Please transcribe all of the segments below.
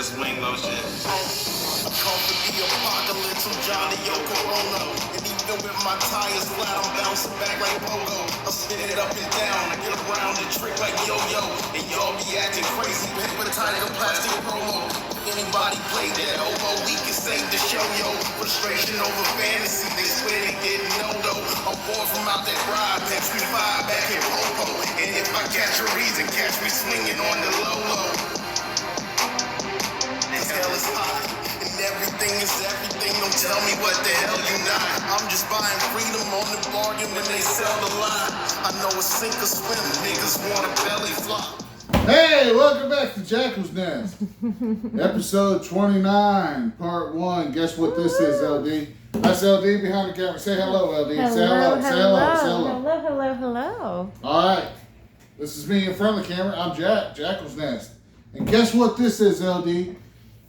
swingo shit. I come for the apocalypse, I'm Johnny Yoko Ono. And even with my tires flat, I'm bouncing back like Pogo. I spin it up and down, I get around and trick like yo-yo. And y'all be acting crazy, paper tiger, plastic promo. Anybody play that homo, we can save the show, yo. Frustration over fantasy, they swear they didn't know though. I'm born from out that ride, pass me 5 back in Popo. And if I catch a reason, catch me swinging on the low-low. As hell is hot, and everything is everything. Don't tell me what the hell you not. I'm just buying freedom on the bargain when they sell the lie. I know a sink or swim, niggas want a belly flop. Hey, welcome back to Jackal's Nest. Episode 29, part 1. Guess what this is, LD? That's LD behind the camera. Say hello, LD. Hello, say hello. hello, Say hello. Say hello. hello, hello, hello. All right. This is me in front of the camera. I'm Jackal's Nest. And guess what this is, LD?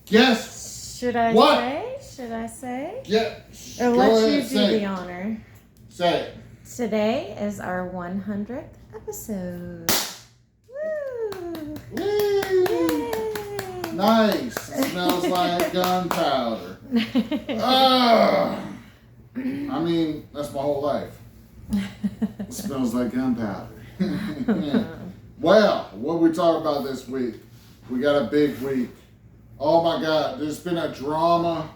Guess Should I what? Should I say? Yeah. Or Go let ahead, you do say the it. honor. Say it. Today is our 100th episode. Woo! Woo! Yay! Nice. It smells like gunpowder. I mean, that's my whole life. It smells like gunpowder. Well, what we talk about this week? We got a big week. Oh my God, there's been a drama.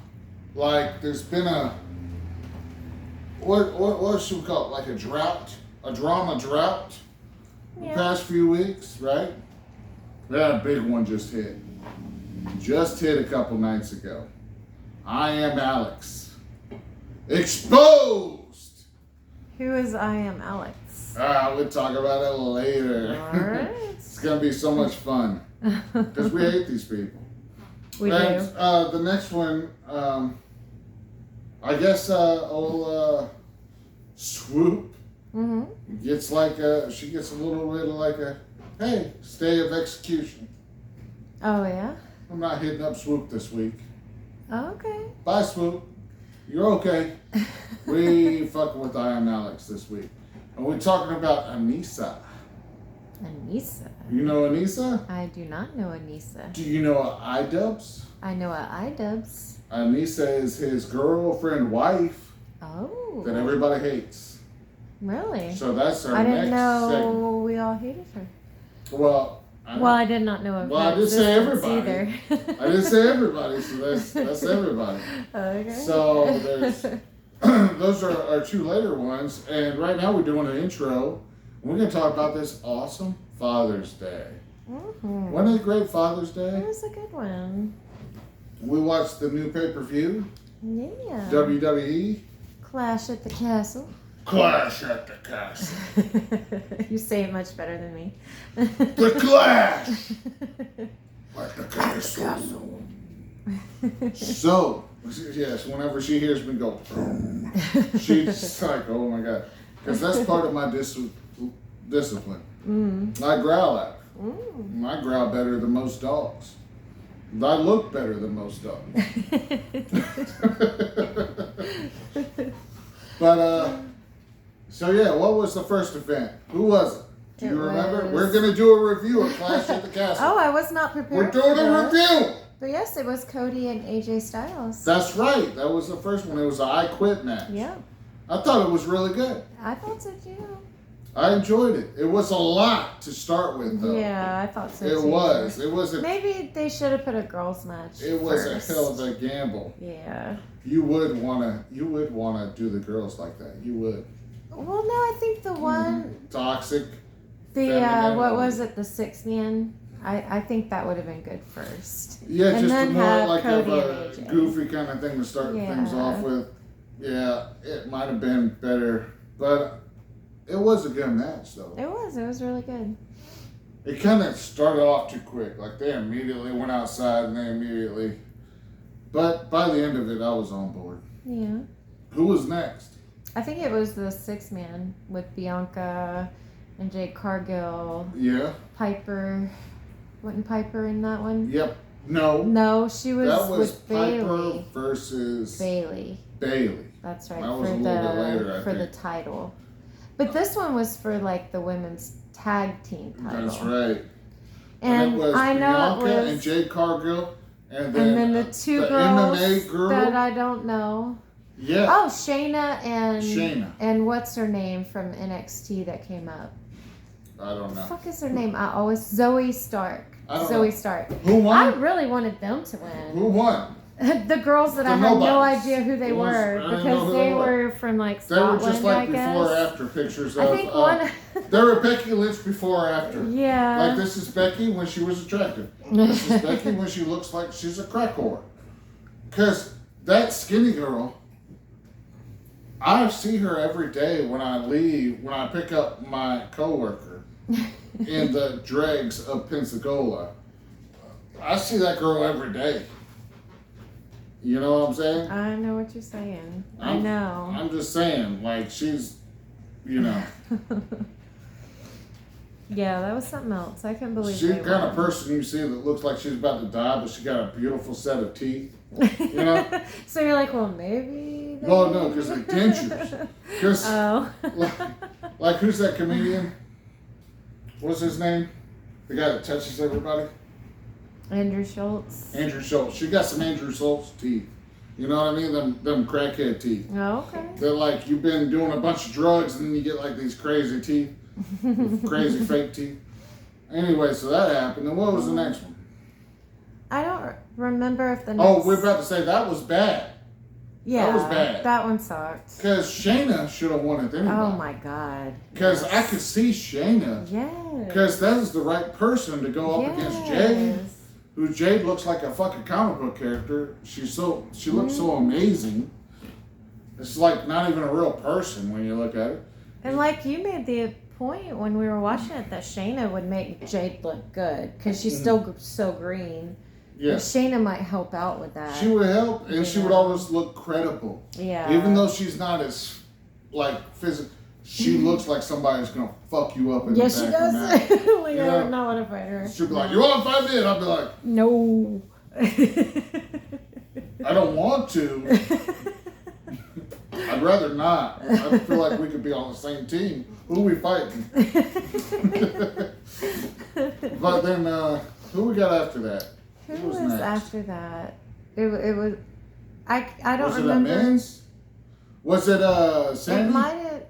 Like, there's been a, what should we call it? Like a drought? A drama drought? The Yeah. past few weeks, right? We had a big one just hit. Just hit a couple nights ago. I Am Alex. Exposed! Who is I Am Alex? We'll talk about it later. Alright. It's going to be so much fun. Because we hate these people. We And, do. the next one, I guess, old Swoop gets like she gets a little bit of like a, hey, stay of execution. Oh, yeah? I'm not hitting up Swoop this week. Okay. Bye, Swoop. You're okay. We fucking with I Am Alex this week. And we're talking about Anissa. Anissa. You know Anissa? I do not know Anissa. Do you know iDubbbz? I know a iDubbbz. Anissa is his girlfriend, wife, Oh. that everybody hates. Really? So that's our I next didn't know segment. we all hated her. Well, I did not know of Well, her I didn't say existence everybody. either. I didn't say everybody, so that's everybody. Okay. So there's those are our two later ones, and right now we're doing an intro. We're going to talk about this awesome Father's Day. Wasn't it a great Father's Day? It was a good one. We watched the new pay-per-view, Yeah. WWE. Clash at the Castle. Clash at the Castle. You say it much better than me. The Clash at the Castle. So, yes, whenever she hears me go, she's like, oh my God. Because that's part of my discipline. I growl at her. I growl better than most dogs. I look better than most dogs. But, so yeah, what was the first event? Who was it? Do you remember? was- We're going to do a review of Clash at the Castle. Oh, I was not We're prepared. doing for a this. review. But yes, it was Cody and AJ Styles. That's right. That was the first one. It was an I Quit match. Yeah, I thought it was really good. I thought so too. I enjoyed it. It was a lot to start with, though. Yeah, I thought so It too. was. It was a. Maybe they should have put a girls' match. It was first. a hell of a gamble. Yeah. You would wanna do the girls like that. You would. Well, no, I think the one, Toxic. the feminine. what was it, the 6-man? I think that would have been good first. Yeah, And just then more have like Cody of and a AJ. goofy kind of thing to start things Yeah. off with. Yeah, it might have been better, but it was a good match though. It was really good. It kind of started off too quick. Like they immediately went outside and they immediately. But by the end of it, I was on board. Yeah. Who was next? I think it was the 6-man with Bianca and Jade Cargill, Yeah. Piper. Wasn't Piper in that one? Yep. No. No, she was, That was with Piper Bailey. versus Bailey. Bailey. That's right. That was for a little bit later, I for the think. title. But this one was for like the women's tag team title. That's right. And it was I know Bianca it was and Jade Cargill And then the two the girls MMA girl. that I don't know. Yeah. Oh, Shayna. Shayna. And what's her name from NXT that came up? I don't What the know. fuck is her name? Zoe Stark. I don't Zoe know. Stark. Who won? I really wanted them to win. Who won? The girls that The I had no nobodies. idea who they The ones- were I didn't know because who they they were. were from like They were Scotland, just like I guess. before or after pictures of. I think one. They were Becky Lynch before or after. Yeah. Like this is Becky when she was attractive. This is Becky when she looks like she's a crack whore. Cause that skinny girl, I see her every day when I leave, when I pick up my coworker in the dregs of Pensacola. I see that girl every day. You know what I'm saying? I know what you're saying. I I'm- know. I'm just saying, like she's, you know. Yeah, that was something else. I couldn't believe She's the they kind of won. person you see that looks like she's about to die, but she got a beautiful set of teeth. You know? So you're like, well, maybe. they- Well, no, because they're dentures. Because, Oh. like, who's that comedian? What's his name? The guy that touches everybody? Andrew Schultz. Andrew Schultz. She got some Andrew Schultz teeth. You know what I mean? Them crackhead teeth. Oh, okay. They're like, you've been doing a bunch of drugs and then you get like these crazy teeth. Crazy fake teeth. Anyway, so that happened. And what was the next one? I don't remember if the next. Oh, we're about to say that was bad. Yeah, that was bad. That one sucked. Because Shayna should have won it anyway. Oh my god. Because Yes. I could see Shayna. Yes. Because that is the right person to go up against Jade. Yes. Who Jade looks like a fucking comic book character. She looks so amazing. It's like not even a real person when you look at it. And like you made the point when we were watching it that Shayna would make Jade look good because she's still so green. Yeah. But Shayna might help out with that. She would help, and she would Yeah. always look credible. Yeah. Even though she's not as like physical, she looks like somebody's gonna fuck you up in Yes, the she back of the does. neck. Like, You I know? would not want to fight her. She'll be like, "You want to fight me?" And I'll be like, No. "I don't want to. I'd rather not. I feel like we could be on the same team. Who we fighting?" But then, who we got after that? Who was next? after that? It was. I don't Was it a remember. men's? Was it Sammy? It might have.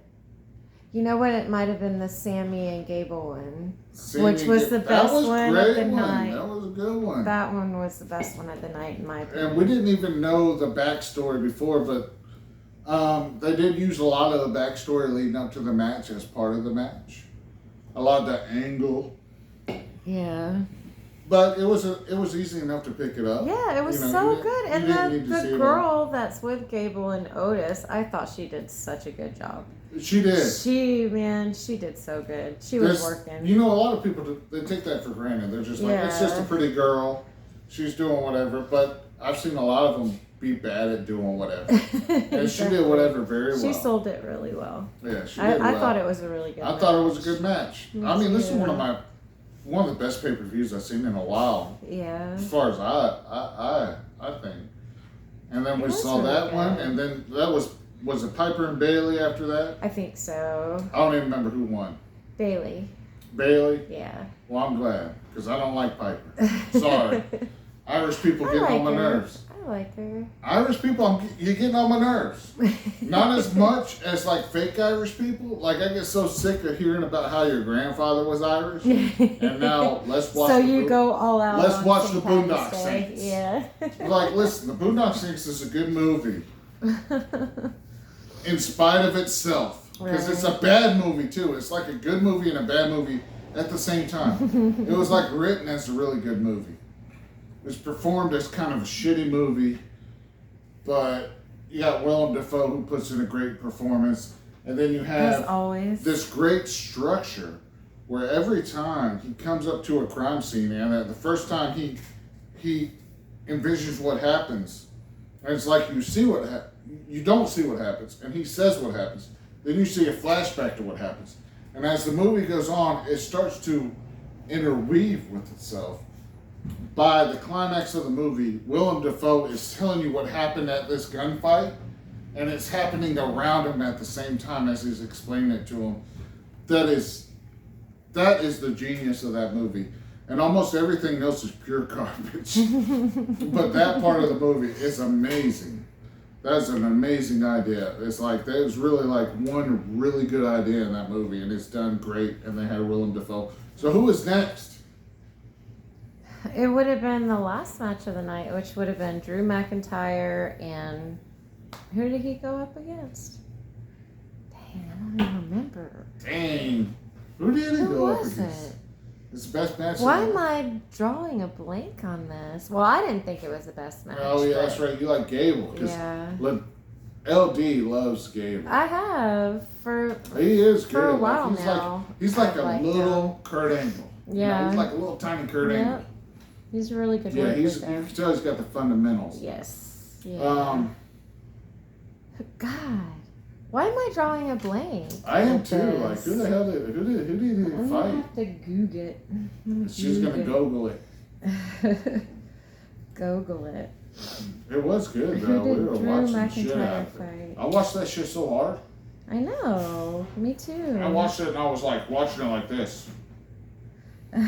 You know what? It might have been the Sammy and Gable one. Sammy which was the that best was one of great the one. night. That was a good one. That one was the best one of the night, in my opinion. And we didn't even know the backstory before, but they did use a lot of the backstory leading up to the match as part of the match. A lot of the angle, Yeah. but it was easy enough to pick it up. Yeah, it was You know, so you didn't- good. you And didn't need to see the it girl that's with Gable and Otis, I thought she did such a good job. She did. She did so good. She was There's- working. You know, a lot of people they take that for granted. They're just like, it's just a Yeah. pretty girl. She's doing whatever. But I've seen a lot of them be bad at doing whatever. And she did whatever very well. She sold it really well. Yeah, she I did well. thought it was a really good I match. thought it was a good match. Me I mean, this is too. one of the best pay-per-views I've seen in a while, Yeah. as far as I think. And then It we was saw really that one, good. and then that was it Piper and Bailey after that? I think so. I don't even remember who won. Bailey. Bailey? Yeah. Well, I'm glad, because I don't like Piper. Sorry. Irish people I get like on my her. nerves. I like her. Irish people, you're getting on my nerves. Not as much as like fake Irish people. Like I get so sick of hearing about how your grandfather was Irish, and now let's watch. So the you Bo- go all out. Let's on watch St. the Boondock Patrick's Day. Saints. Yeah. Like, listen, the Boondock Saints is a good movie in spite of itself, because it's a bad movie too. It's like a good movie and a bad movie at the same time. It was like written as a really good movie. It was performed as kind of a shitty movie, but you got Willem Dafoe who puts in a great performance, and then you As have always. this great structure where every time he comes up to a crime scene, and the first time he envisions what happens, and it's like you don't see what happens, and he says what happens. Then you see a flashback to what happens, and as the movie goes on, it starts to interweave with itself. By the climax of the movie, Willem Dafoe is telling you what happened at this gunfight, and it's happening around him at the same time as he's explaining it to him. That is the genius of that movie. And almost everything else is pure garbage. But that part of the movie is amazing. That's an amazing idea. It's like there's really like one really good idea in that movie, and it's done great. And they had Willem Dafoe. So who is next? It would have been the last match of the night, which would have been Drew McIntyre and who did he go up against? Dang, I don't even remember. Dang, who did he Who go up was against? it? It's the best match. Why ever. am I drawing a blank on this? Well, I didn't think it was the best match. Oh yeah, but- that's right. You like Gable? 'Cause Yeah, LD loves Gable. I have for He is good. for a Like, while he's now. Like, he's like a I've liked little Kurt Angle. You know, Yeah. he's like a little tiny Kurt Angle. Yep. He's a really good Yeah, worker you there. can tell he's got the fundamentals. Yes. Yeah. God, why am I drawing a blank? I am with too. this? Like, who the hell did who did he I'm gonna fight? have to Google it. She's gonna Google it. Google it. It was good Who though. We did were Drew watching the shit out McIntyre of it. fight? I watched that shit so hard. I know. Me too. I watched it and I was like watching it like this. I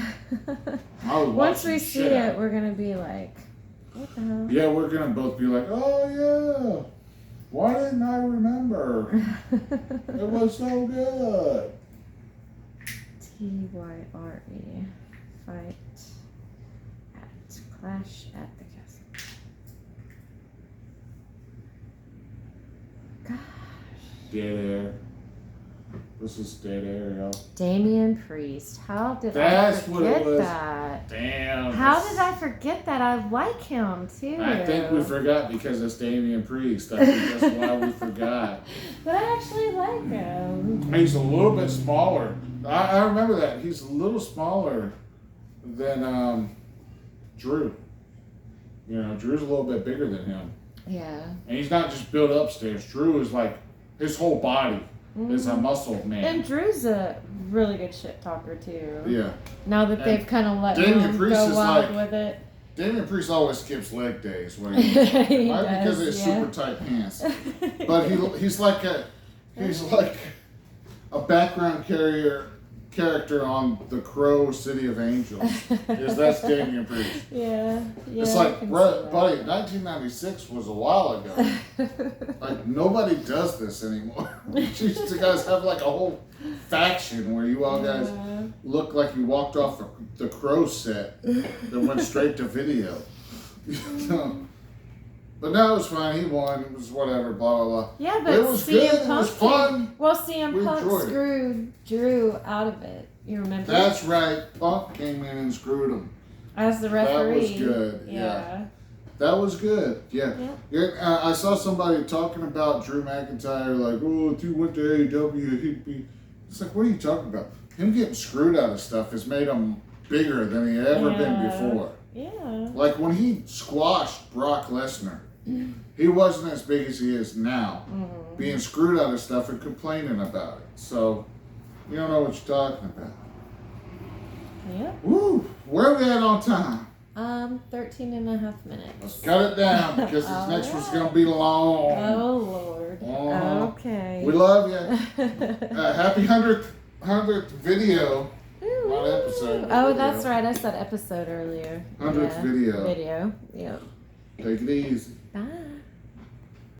was Once watching we the see shit out it, we're gonna be like, what the hell? Yeah, we're gonna both be like, oh yeah. Why didn't I remember? It was so good. TYRE fight at Clash at the Castle. Gosh. Dead air. This is dead air, y'all. Damian Priest. How did That's I what it forget was. that? Damn. How did I forget that? I like him too. I think we forgot because it's Damian Priest. I think that's why we forgot. But I actually like him. He's a little bit smaller. I remember that. He's a little smaller than Drew. You know, Drew's a little bit bigger than him. Yeah. And he's not just built upstairs. Drew is like, his whole body is a muscle man. And Drew's a really good shit talker too. Yeah. Now that And they've kind of let Damian him Priest go is wild like- with it. Damian Priest always skips leg days. Where he, He might be because of does, his yeah. super tight pants. But he's like a background character on The Crow City of Angels. That's Damian Priest. Yeah. It's I like, can buddy, see that. 1996 was a while ago. Like, nobody does this anymore. You guys have like a whole faction where you all guys Yeah. look like you walked off the Crow set that went straight to video. But no, it was fine. He won. It was whatever, blah, blah, blah. Yeah, but It was CM good. It Punk was fun. Well, CM We Punk enjoyed it. screwed Drew out of it. You remember? That's right. Punk came in and screwed him. As the That referee. was good, yeah. That was good. Yeah. Yep. Yeah, I saw somebody talking about Drew McIntyre, like, oh, if he went to AEW, he'd be. It's like, what are you talking about? Him getting screwed out of stuff has made him bigger than he ever been Yeah. before. Yeah. Like when he squashed Brock Lesnar, he wasn't as big as he is now, Mhm. being screwed out of stuff and complaining about it. So, you don't know what you're talking about. Yep. Woo! Where are we at on time? 13 and a half Let's minutes. cut it down because this next one's going to be long. Oh, Lord. Oh. Okay. We love you. Happy 100th video. Not episode, but Oh, video. that's right. I said episode earlier. 100th video. Video. Yep. Take it easy. Bye.